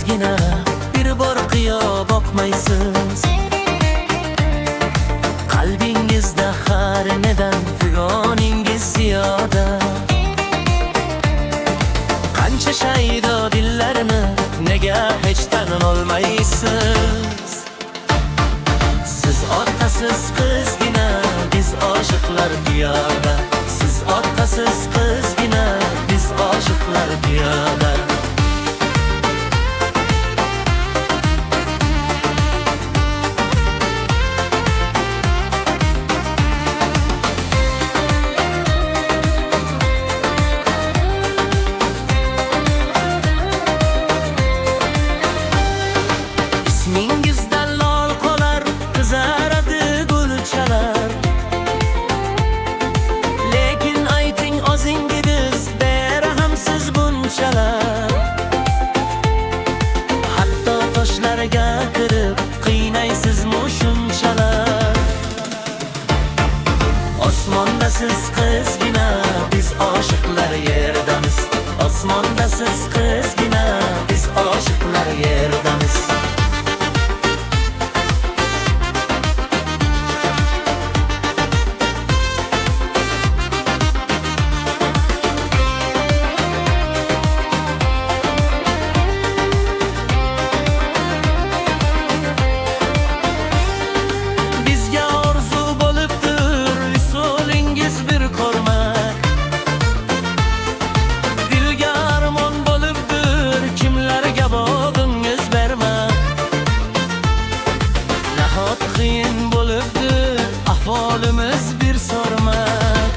qizgina bir bor qiyo boqmaysiz. Qalbingizda har nedan figoningiz ziyoda. Qancha shaydo dillarni nega hech tan olmaysiz? Siz otasiz qizgina, biz oshiqlar piyoda. Siz otasiz qizgina, biz oshiqlar piyoda. İsmingizdan lol qolar, qizaradi gulchalar. Lekin ayting o'zingiz berahamsiz bunchalar. Hatto toshlarga kirib qiynaysiz shunchalar. Osmonda siz qizgina, biz oshiqlar yerdamiz. Osmonda siz qizgina, biz oshiqlar yerdamiz. Qiyin bo'libdi ahvolimiz bir sormak.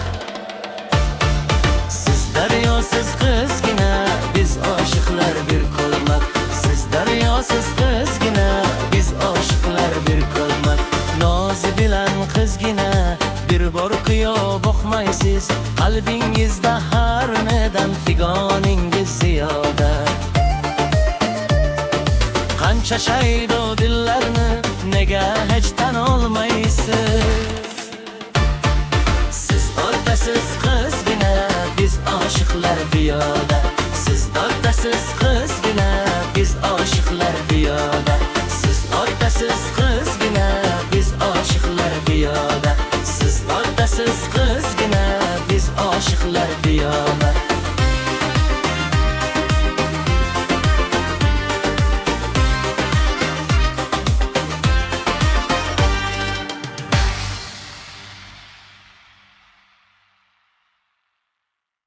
Siz daryo, siz qizgina, biz oshiqlar bir ko'lmak. Siz daryo, siz qizgina, biz oshiqlar bir ko'lmak. Nozi bilan qizgina bir bor qiyo boqmaysiz. Qalbingizda har nedan figoningiz ziyoda. Qancha shaydo dillarni nega hech tan olmaysiz? Siz otasiz qizgina, biz oshiqlar piyoda. Siz otasiz qizgina, biz oshiqlar piyoda. Siz otasiz qizgina, biz oshiqlar piyoda. Siz otasiz qizgina, biz oshiqlar piyoda.